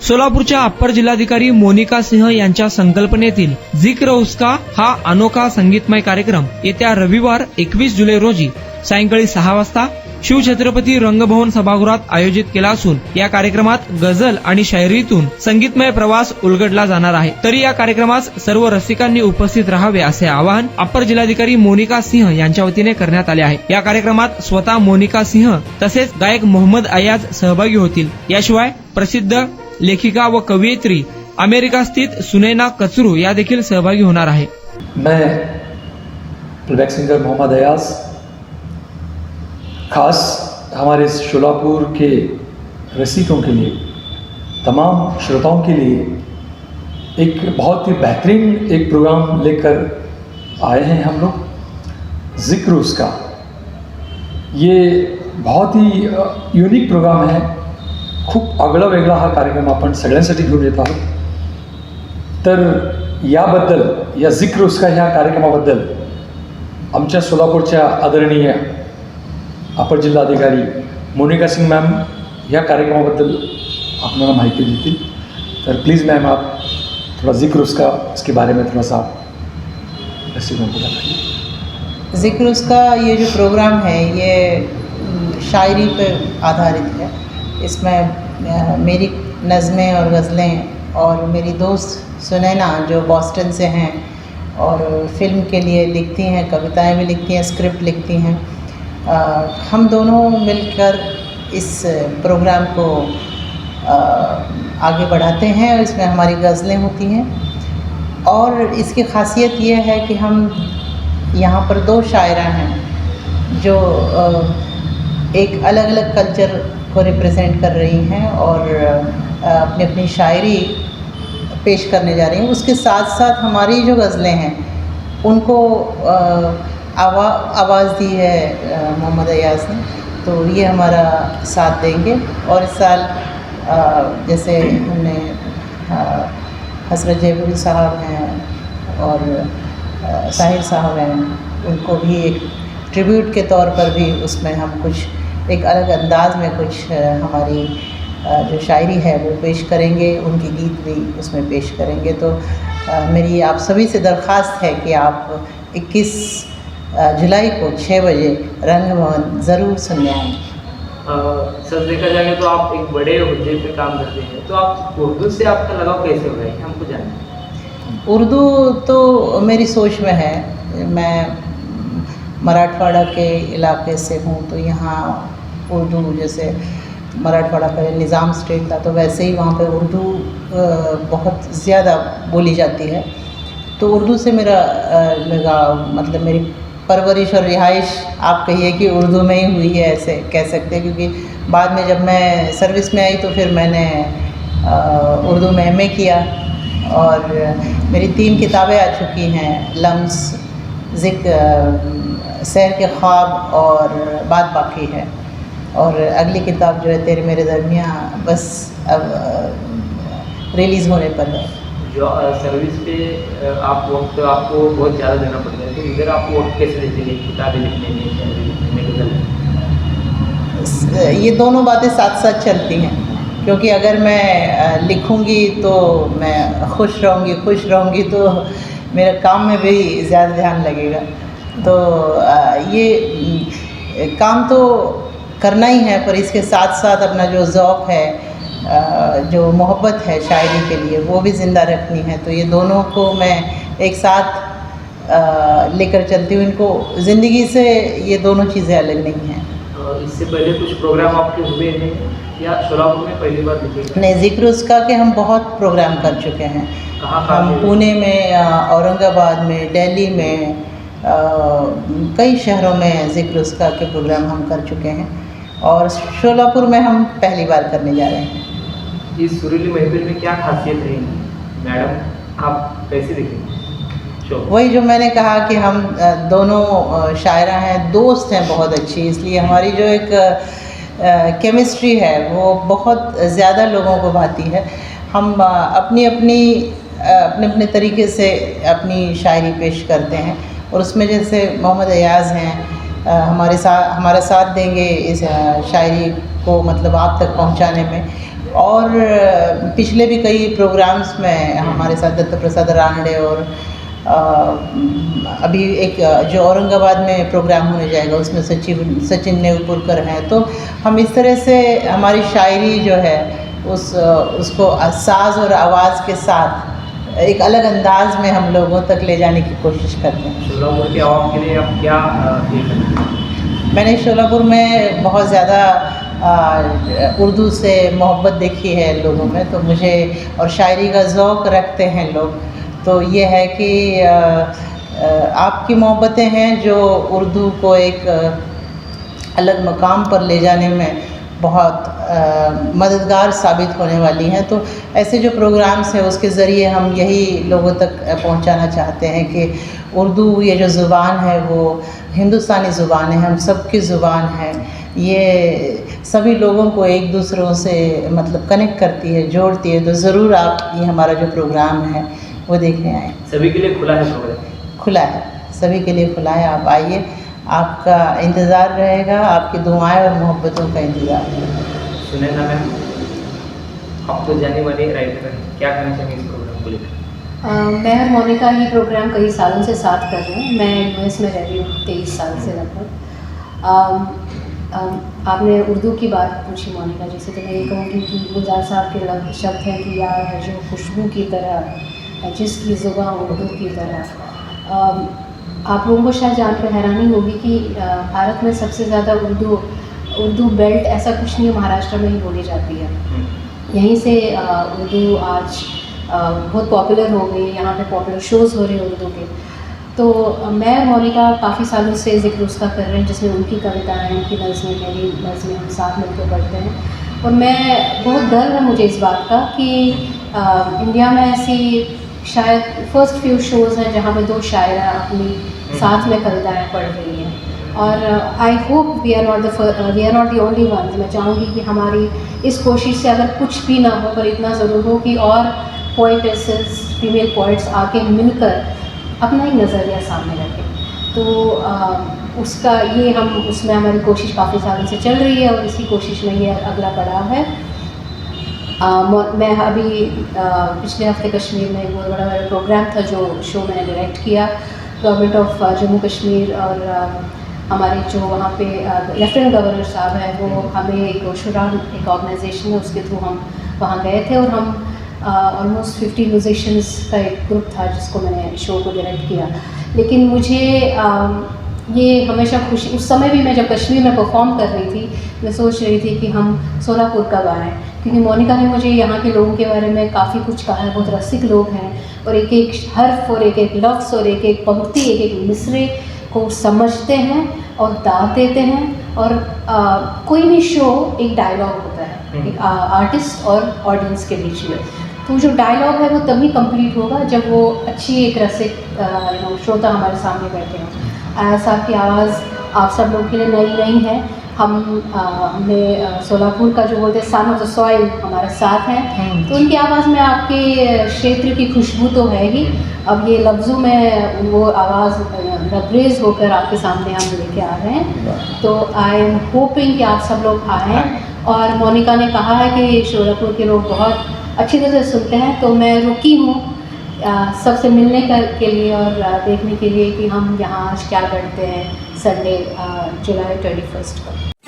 सोलापूरच्या अप्पर जिल्हाधिकारी मोनिका सिंह यांच्या संकल्पनेतील जिक्र उसका हा अनोखा संगीतमय कार्यक्रम येत्या रविवार 21 जुलै रोजी सायंकाळी 6 वाजता शिवछत्रपती रंगभवन सभागृहात आयोजित केला असून या कार्यक्रमात गझल आणि शायरीतून संगीतमय प्रवास उलगडला जाणार आहे. तरी या कार्यक्रमास सर्व रसिकांनी उपस्थित राहावे असे आवाहन अप्पर जिल्हाधिकारी मोनिका सिंह यांच्या वतीने करण्यात आले आहे. या कार्यक्रमात स्वतः मोनिका सिंह तसेच गायक मोहम्मद अयाज सहभागी होतील. याशिवाय प्रसिद्ध लेखिका व कवयित्री अमेरिका स्थित सुनैना कचरू या देखील सहभागी होणार आहे. मैं प्लेबैक सिंगर मोहम्मद अयाज खास हमारे शोलापुर के रसिकों के लिए, तमाम श्रोताओं के लिए एक बहुत ही बेहतरीन एक प्रोग्राम लेकर आए हैं हम लोग. जिक्र उसका ये बहुत ही युनिक प्रोग्राम है. खूप आगळा वेगळा हा कार्यक्रम आपण सगळ्यांसाठी घेऊन येत आहोत. तर याबद्दल या जिक्र उसका ह्या कार्यक्रमाबद्दल आमच्या सोलापूरच्या आदरणीय अपर जिल्हाधिकारी मोनिका सिंह मैम या कार्यक्रमाबद्दल आपल्याला माहिती देतील. तर प्लीज़ मैम आप थोड़ा जिक्र उसका इसके बारे में थोड़ा सा रसिकों को बताइए. जिक्र उसका ये जो प्रोग्राम है ये शायरी पर आधारित है. इसमें मेरी नज़में और गज़लें और मेरी दोस्त सुनैना जो बॉस्टन से हैं और फिल्म के लिए लिखती हैं, कविताएं भी लिखती हैं, स्क्रिप्ट लिखती हैं, हम दोनों मिलकर इस प्रोग्राम को आगे बढ़ाते हैं. और इसमें हमारी गज़लें होती हैं और इसकी ख़ासियत ये है कि हम यहाँ पर 2 शायरा हैं जो एक अलग अलग कल्चर को रिप्रेजेंट कर रही हैं और अपनी अपनी शायरी पेश करने जा रही हैं. उसके साथ साथ हमारी जो गज़लें हैं उनको आवाज़ दी है मोहम्मद अयाज ने. तो ये हमारा साथ देंगे. और इस साल जैसे हमने हज़रत जयबुल साहब हैं और साहिर साहब हैं, उनको भी एक ट्रिब्यूट के तौर पर भी उसमें हम कुछ एक अलग अंदाज में कुछ हमारी जो शायरी है वो पेश करेंगे, उनकी गीत भी उसमें पेश करेंगे. तो मेरी आप सभी से दरख्वास्त है कि आप 21 जुलाई को 6 बजे रंग भवन ज़रूर सुनने आएँ. सर देखा जाए तो आप एक बड़े ओहदे पे काम करते हैं, तो आप उर्दू से आपका लगाव कैसे हो गया हमको जानना है. उर्दू तो मेरी सोच में है. मैं मराठवाड़ा के इलाके से हूँ तो यहाँ उर्दू, जैसे मराठवाड़ा पहले निज़ाम स्टेट था तो वैसे ही वहाँ पे उर्दू बहुत ज़्यादा बोली जाती है. तो उर्दू से मेरा लगाव, मतलब मेरी परवरिश और रिहाइश आप कहिए कि उर्दू में ही हुई है, ऐसे कह सकते हैं. क्योंकि बाद में जब मैं सर्विस में आई तो फिर मैंने उर्दू में MA किया और मेरी 3 किताबें आ चुकी हैं. लम्स, ज़िक्र, सैर के ख्वाब और बात बाकी है. और अगली किताब जो है तेरे मेरे दरमियाँ बस अब रिलीज़ होने पर है. जो सर्विस पे आप वक्त आपको बहुत ज़्यादा देना पड़ता है, तो इधर आप वक्त कैसे देते हैं किताबें लिखने में, शायरी लिखने में? ये दोनों बातें साथ साथ चलती हैं. क्योंकि अगर मैं लिखूंगी तो मैं खुश रहूंगी तो मेरे काम में भी ज़्यादा ध्यान लगेगा. तो ये काम तो करना ही है, पर इसके साथ साथ अपना जो ज़ौक़ है, जो मोहब्बत है शायरी के लिए, वो भी ज़िंदा रखनी है. तो ये दोनों को मैं एक साथ लेकर चलती हूँ. इनको ज़िंदगी से ये दोनों चीज़ें अलग नहीं हैं. इससे पहले कुछ प्रोग्राम आपके हुए हैं या सोलापुर में पहली बार लिखे? नहीं, जिक्र उसका के हम बहुत प्रोग्राम कर चुके हैं. हम पुणे में, औरंगाबाद में, दिल्ली में, कई शहरों में जिक्र उसका के प्रोग्राम हम कर चुके हैं. और शोलापुर में हम पहली बार करने जा रहे हैं. इस सुरीली महफिल में क्या खासियत रहेगी मैडम, आप कैसे देखेंगे? वही जो मैंने कहा कि हम दोनों शायरा हैं, दोस्त हैं बहुत अच्छी, इसलिए हमारी जो एक केमिस्ट्री है वो बहुत ज़्यादा लोगों को भाती है. हम अपने अपने तरीके से अपनी शायरी पेश करते हैं. और उसमें जैसे मोहम्मद अयाज हैं, हमारा साथ देंगे इस शायरी को मतलब आप तक पहुंचाने में. और पिछले भी कई प्रोग्राम्स में हमारे साथ दत्त प्रसाद रानडे और अभी एक जो औरंगाबाद में प्रोग्राम होने जाएगा उसमें सचिन नेवपुरकर हैं। तो हम इस तरह से हमारी शायरी जो है उसको साज और आवाज़ के साथ एक अलग अंदाज में हम लोगों तक ले जाने की कोशिश करते हैं। शोलापुर के आवाम के लिए आप क्या ये करते हैं? मैंने शोलापुर में बहुत ज़्यादा उर्दू से मोहब्बत देखी है लोगों में, तो मुझे और शायरी का ज़ौक़ रखते हैं लोग, तो ये है कि आपकी मोहब्बतें हैं जो उर्दू को एक अलग मकाम पर ले जाने में बहुत मददगार साबित होने वाली हैं। तो ऐसे जो प्रोग्राम्स हैं उसके ज़रिए हम यही लोगों तक पहुंचाना चाहते हैं कि उर्दू ये जो ज़ुबान है वो हिंदुस्तानी ज़ुबान है, हम सबकी ज़ुबान है, ये सभी लोगों को एक दूसरों से मतलब कनेक्ट करती है, जोड़ती है। तो ज़रूर आप ये हमारा जो प्रोग्राम है वो देखने आएँ। सभी के लिए खुला है प्रोग्राम? खुला है, सभी के लिए खुला है। आप आइए, आपका इंतज़ार रहेगा, आपकी दुआएं और मोहब्बतों का इंतज़ार रहेगा। सुनैना मैम, आप तो जाने वाले राइटर हैं, क्या कहना चाहेंगे इस प्रोग्राम को लेकर? मैं और मोनिका ये प्रोग्राम कई सालों से साथ कर रहे हैं। मैं यूएस में रह रही हूँ 23 साल से लगभग। आपने उर्दू की बात पूछी मोनिका जी से, तो मैं ये कहूँगी कि गुलजार साहब के शब्द हैं कि यार है जो खुशबू की तरह, जिसकी ज़ुबान उर्दू की तरह। आप लोगों को शायद जानकर हैरानी होगी कि भारत में सबसे ज़्यादा उर्दू बेल्ट ऐसा कुछ नहीं, महाराष्ट्र में ही बोली जाती है। यहीं से उर्दू आज बहुत पॉपुलर हो गई, यहाँ पे पॉपुलर शोज़ हो रहे हैं उर्दू के। तो मैं और मोनिका काफ़ी सालों से ज़िक्र उसका कर रहे हैं, जिसमें उनकी कविताएँ, उनकी नज़में, मेरी नज़में हम साथ मिलकर पढ़ते हैं। और मैं बहुत गर्व है मुझे इस बात का कि इंडिया में ऐसी शायद फर्स्ट फ्यू शोज़ हैं जहाँ पे 2 शायरा अपनी साथ में कविताएँ पढ़ रही हैं। और I hope we are not the only one. मैं चाहूँगी कि हमारी इस कोशिश से अगर कुछ भी ना हो, पर इतना ज़रूर हो कि और पोइटेसेस, फीमेल पोइट्स आके मिलकर अपना ही नज़रिया सामने रखें। तो उसमें हमारी कोशिश काफ़ी सालों से चल रही है और इसी कोशिश में ये अगला पड़ाव है। मैं अभी पिछले हफ्ते कश्मीर में एक बहुत बड़ा प्रोग्राम था, जो शो मैंने डायरेक्ट किया। गवर्नमेंट ऑफ जम्मू कश्मीर और हमारे जो वहाँ पे लेफ्टिनेंट गवर्नर साहब हैं, वो हमें एक ऑर्गेनाइजेशन है, उसके थ्रू हम वहाँ गए थे और हम ऑलमोस्ट 50 म्यूजिशियंस का एक ग्रुप था जिसको मैंने शो को डायरेक्ट किया। लेकिन मुझे ये हमेशा खुशी, उस समय भी मैं जब कश्मीर में परफॉर्म कर रही थी, मैं सोच रही थी कि हम सोलापुर कब आएँ, क्योंकि मोनिका ने मुझे यहाँ के लोगों के बारे में काफ़ी कुछ कहा है। बहुत रसिक लोग हैं और एक एक हर्फ और एक एक लफ्ज़ और एक एक पंक्ति, एक एक मिसरे को समझते हैं और दाद देते हैं। और कोई भी शो एक डायलॉग होता है, एक आर्टिस्ट और ऑडियंस के बीच में। तो जो डायलॉग है वो तभी कंप्लीट होगा जब वो अच्छी एक रसिक श्रोता हमारे सामने बैठे हैं। आया साहब की आवाज़ आप सब लोग के लिए नई नहीं है। हमने सोलापुर का जो बोलते हैं सन ऑफ द सॉइल हमारे साथ हैं, तो उनकी आवाज़ में आपके क्षेत्र की खुशबू तो है ही। अब ये लफ्ज़ों में वो आवाज़ लबरेज होकर आपके सामने हम लेके आ रहे हैं। तो आई एम होपिंग कि आप सब लोग आएँ। और मोनिका ने कहा है कि सोलापुर के लोग बहुत अच्छी तरह से सुनते हैं, तो मैं रुकी हूँ सबसे मिलने के लिए और देखने के लिए कि हम यहाँ आज क्या करते हैं संडे जुलाई 21 को।